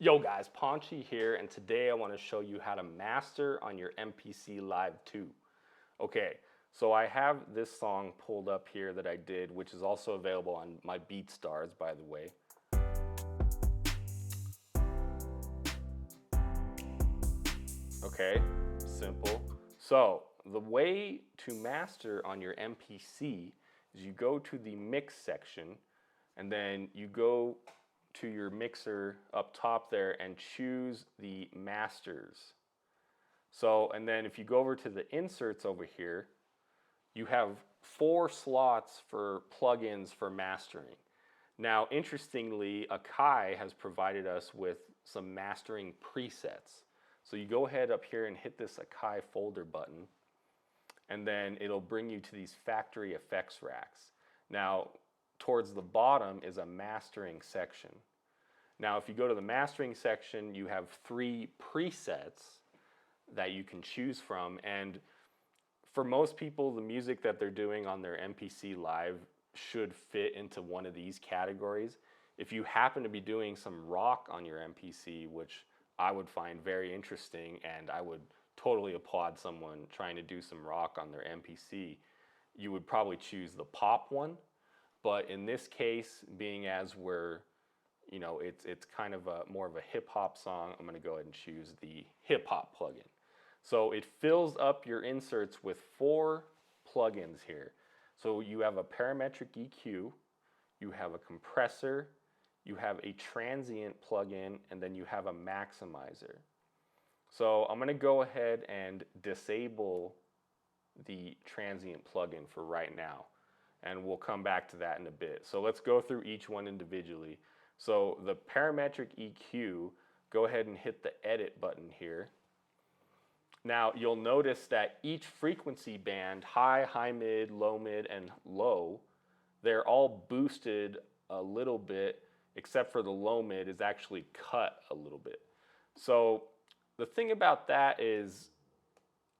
Yo guys, Ponchy here, and today I want to show you how to master on your MPC Live II. Okay, so I have this song pulled up here that I did, which is also available on my BeatStars, by the way. Okay, simple. So the way to master on your MPC is you go to the mix section, and then you go to your mixer up top there and choose the masters. So, and then if you go over to the inserts over here, you have 4 slots for plugins for mastering. Now, interestingly, Akai has provided us with some mastering presets. So you go ahead up here and hit this Akai folder button, and then it'll bring you to these factory effects racks. Now, towards the bottom is a mastering section. Now, if you go to the mastering section, you have 3 presets that you can choose from, and for most people, the music that they're doing on their MPC Live should fit into one of these categories. If you happen to be doing some rock on your MPC, which I would find very interesting, and I would totally applaud someone trying to do some rock on their MPC, you would probably choose the pop one. But in this case, being as we're, you know, it's kind of more of a hip hop song, I'm going to go ahead and choose the hip hop plugin. So it fills up your inserts with 4 plugins here. So you have a parametric EQ, you have a compressor, you have a transient plugin, and then you have a maximizer. So I'm going to go ahead and disable the transient plugin for right now, and we'll come back to that in a bit. So let's go through each one individually. So the parametric EQ, go ahead and hit the edit button here. Now you'll notice that each frequency band, high, high mid, and low, they're all boosted a little bit, except for the low mid is actually cut a little bit. So the thing about that is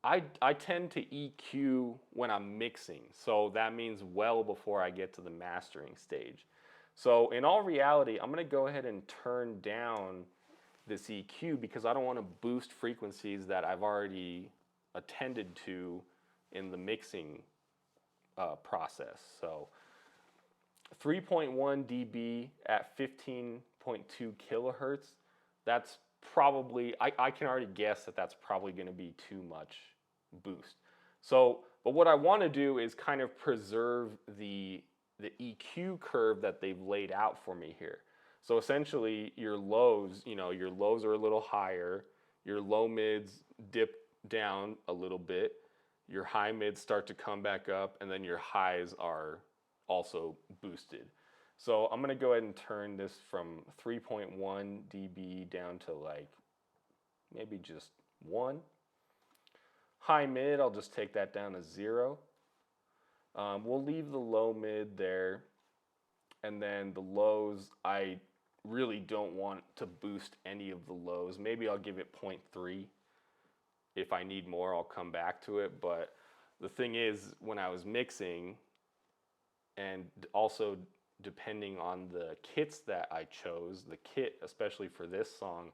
I tend to EQ when I'm mixing, so that means well before I get to the mastering stage. So in all reality, I'm going to go ahead and turn down this EQ because I don't want to boost frequencies that I've already attended to in the mixing process. So 3.1 dB at 15.2 kilohertz, that's probably, I can already guess that that's probably going to be too much boost. So, but what I want to do is kind of preserve the EQ curve that they've laid out for me here. So essentially your lows, you know, your lows are a little higher, your low mids dip down a little bit, your high mids start to come back up, and then your highs are also boosted. So I'm going to go ahead and turn this from 3.1 dB down to like maybe just 1. High mid, I'll just take that down to 0. We'll leave the low mid there, and then the lows, I really don't want to boost any of the lows. Maybe I'll give it 0.3. If I need more, I'll come back to it. But the thing is, when I was mixing, and also depending on the kits that I chose, the kit, especially for this song,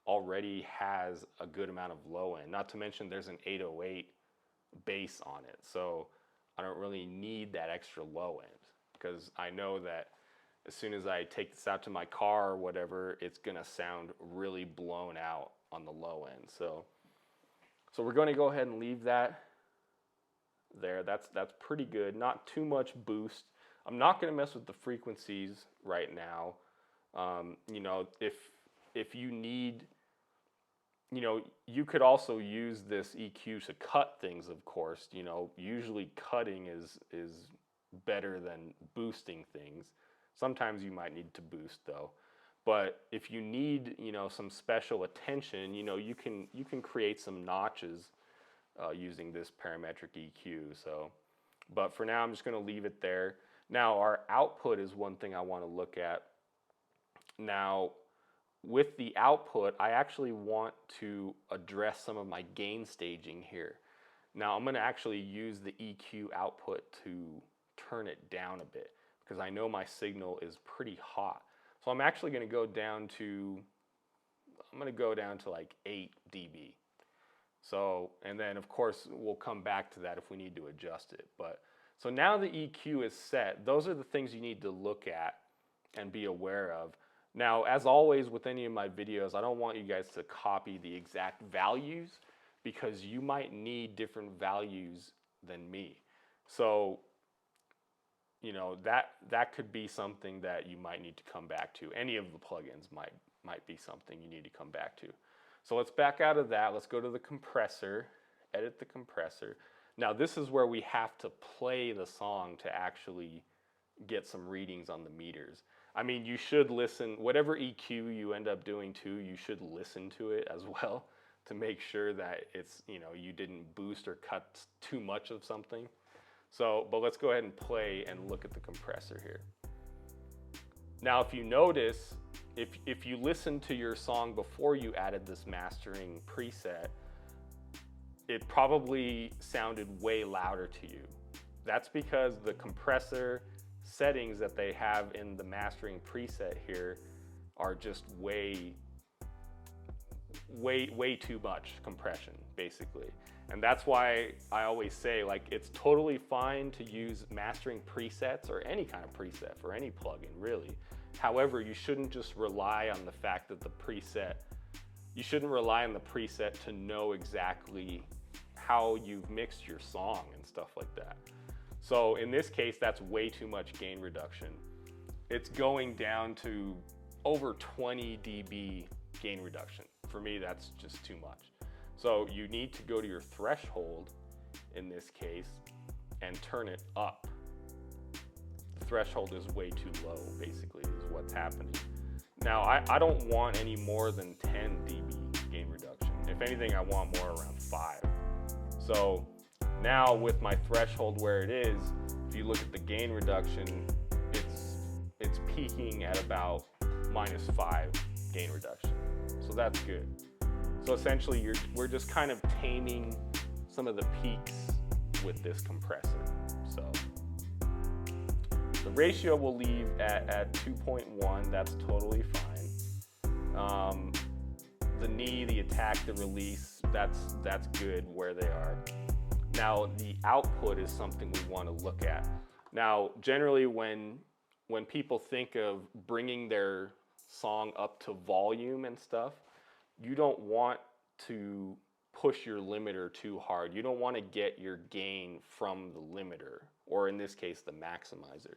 already has a good amount of low end. Not to mention there's an 808 bass on it. So I don't really need that extra low end because I know that as soon as I take this out to my car or whatever, it's gonna sound really blown out on the low end. So we're gonna go ahead and leave that there. That's pretty good. Not too much boost. I'm not gonna mess with the frequencies right now. You know, if you need, you know, you could also use this EQ to cut things, of course. You know, usually cutting is better than boosting things. Sometimes you might need to boost though. But if you need, you know, some special attention, you know, you can create some notches using this parametric EQ. So, but for now, I'm just going to leave it there. Now, our output is one thing I want to look at. Now, with the output, I actually want to address some of my gain staging here. Now, I'm going to actually use the EQ output to turn it down a bit because I know my signal is pretty hot. So I'm actually going to go down to gonna go down to like 8 dB. So, and then of course we'll come back to that if we need to adjust it. But so now the EQ is set. Those are the things you need to look at and be aware of. Now, as always with any of my videos, I don't want you guys to copy the exact values because you might need different values than me. So, you know, that could be something that you might need to come back to. Any of the plugins might be something you need to come back to. So let's back out of that. Let's go to the compressor, edit the compressor. Now this is where we have to play the song to actually get some readings on the meters. I mean, you should listen, whatever EQ you end up doing too, you should listen to it as well to make sure that it's, you know, you didn't boost or cut too much of something. So, but let's go ahead and play and look at the compressor here. Now, if you notice, if you listen to your song before you added this mastering preset, it probably sounded way louder to you. That's because the compressor settings that they have in the mastering preset here are just way too much compression, basically. And that's why I always say, like, it's totally fine to use mastering presets or any kind of preset for any plugin, really. However, you shouldn't just rely on the fact that the preset, you shouldn't rely on the preset to know exactly how you've mixed your song and stuff like that. So in this case, that's way too much gain reduction. It's going down to over 20 dB gain reduction. For me, that's just too much. So you need to go to your threshold in this case and turn it up. The threshold is way too low, basically, is what's happening. Now, I don't want any more than 10 dB gain reduction. If anything, I want more around 5. So now with my threshold where it is, if you look at the gain reduction, it's peaking at about -5 gain reduction. So that's good. So essentially, we're just kind of taming some of the peaks with this compressor. So the ratio we'll leave at 2.1. That's totally fine. The knee, the attack, the release, that's good where they are. Now the output is something we want to look at. Now generally when people think of bringing their song up to volume and stuff, you don't want to push your limiter too hard. You don't want to get your gain from the limiter, or in this case, the maximizer.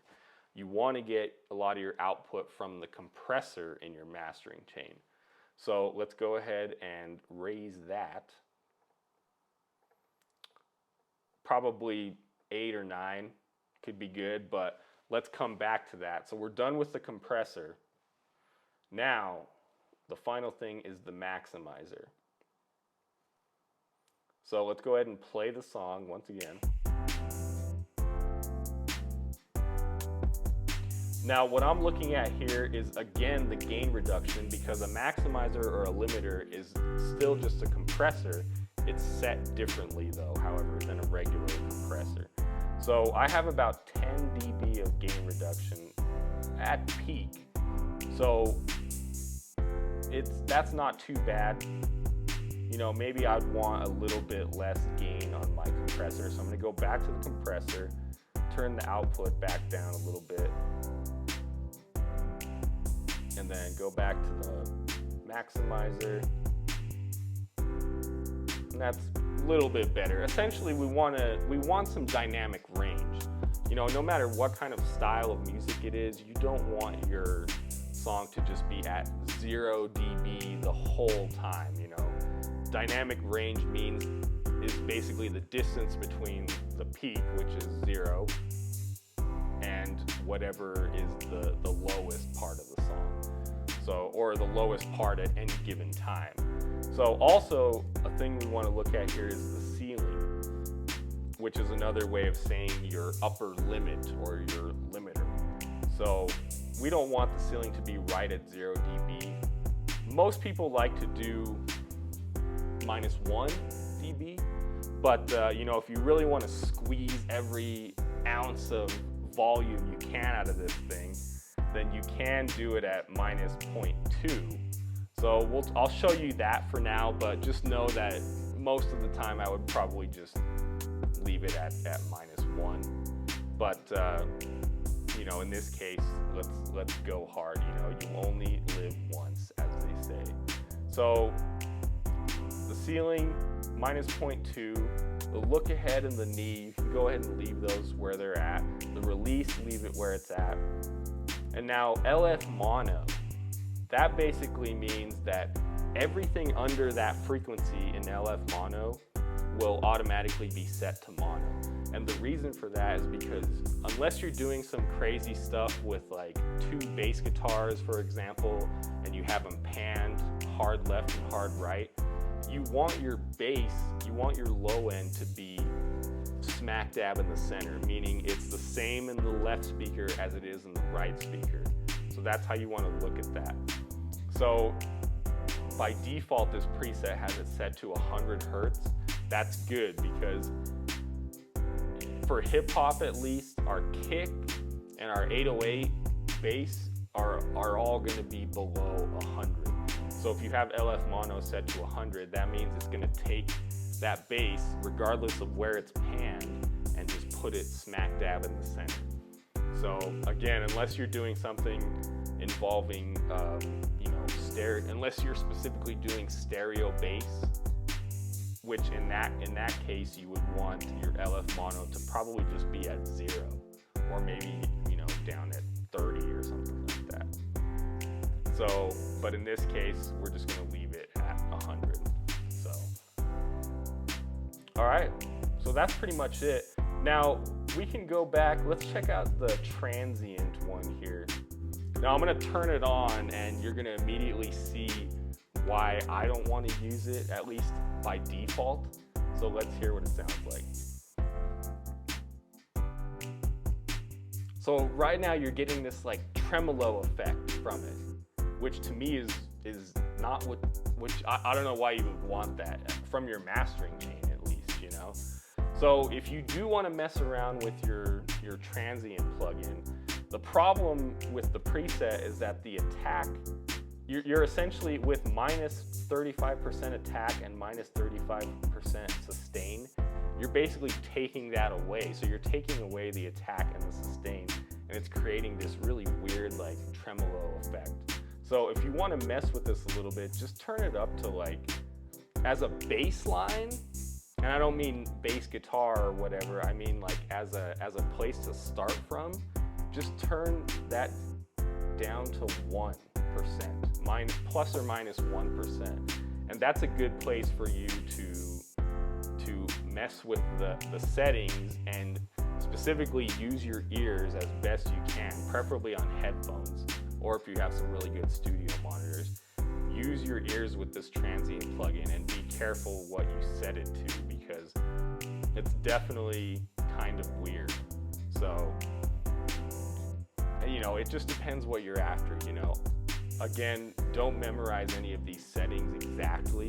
You want to get a lot of your output from the compressor in your mastering chain. So let's go ahead and raise that. Probably 8 or 9 could be good, but let's come back to that. So we're done with the compressor. Now, the final thing is the maximizer. So let's go ahead and play the song once again. Now what I'm looking at here is again the gain reduction, because a maximizer or a limiter is still just a compressor. It's set differently though, however, than a regular compressor. So I have about 10 dB of gain reduction at peak. So that's not too bad. You know, maybe I'd want a little bit less gain on my compressor. So I'm gonna go back to the compressor, turn the output back down a little bit, and then go back to the maximizer. And that's a little bit better. Essentially, we want some dynamic range. You know, no matter what kind of style of music it is, you don't want your song to just be at 0 dB the whole time, you know. Dynamic range is basically the distance between the peak, which is 0, and whatever is the lowest part of the song. So, or the lowest part at any given time. So also a thing we want to look at here is the ceiling, which is another way of saying your upper limit or your limiter. So we don't want the ceiling to be right at 0 dB. Most people like to do -1 dB, but you know, if you really want to squeeze every ounce of volume you can out of this thing, then you can do it at -0.2. So I'll show you that for now, but just know that most of the time I would probably just leave it at -1. But you know, in this case, let's go hard. You know, you only live once, as they say. So the ceiling -0.2, the look ahead and the knee, you can go ahead and leave those where they're at. The release, leave it where it's at. And now LF mono, that basically means that everything under that frequency in LF mono will automatically be set to mono. And the reason for that is because unless you're doing some crazy stuff with like 2 bass guitars, for example, and you have them panned hard left and hard right, you want your bass, you want your low end to be smack dab in the center, meaning it's the same in the left speaker as it is in the right speaker. So that's how you want to look at that. So by default, this preset has it set to 100 Hertz. That's good because for hip hop at least, our kick and our 808 bass are all going to be below 100. So if you have LF mono set to 100, that means it's going to take that bass, regardless of where it's panned, and just put it smack dab in the center. So again, unless you're doing something involving, you know, unless you're specifically doing stereo bass, which in that case you would want your LF mono to probably just be at 0, or maybe, you know, down at 30 or something like that. So, but in this case, we're just going to leave it at 100. So, all right. So that's pretty much it. Now we can go back. Let's check out the transient one here. Now I'm going to turn it on, and you're going to immediately see why I don't want to use it, at least by default. So let's hear what it sounds like. So right now you're getting this like tremolo effect from it, which to me is not which I don't know why you would want that from your mastering chain, at least, you know. So if you do want to mess around with your transient plugin, the problem with the preset is that the attack, you're essentially with -35% attack and -35% sustain, you're basically taking that away. So you're taking away the attack and the sustain, and it's creating this really weird like tremolo effect. So if you want to mess with this a little bit, just turn it up to like, as a bass line, and I don't mean bass guitar or whatever, I mean like as a place to start from, just turn that down to 1%, plus or minus 1%. And that's a good place for you to mess with the settings and specifically use your ears as best you can, preferably on headphones, or if you have some really good studio monitors. Use your ears with this transient plugin and be careful what you set it to, because it's definitely kind of weird. So, you know, it just depends what you're after, you know. Again, don't memorize any of these settings exactly.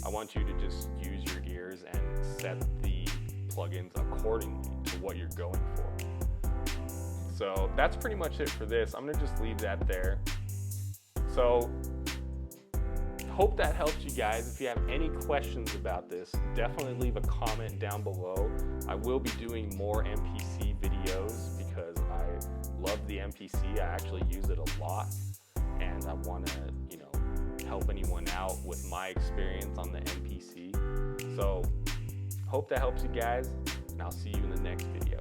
I want you to just use your ears and set the plugins accordingly to what you're going for. So that's pretty much it for this. I'm gonna just leave that there. So hope that helped you guys. If you have any questions about this, definitely leave a comment down below. I will be doing more MPC videos because I love the MPC. I actually use it a lot, and I want to, you know, help anyone out with my experience on the MPC. So hope that helps you guys, and I'll see you in the next video.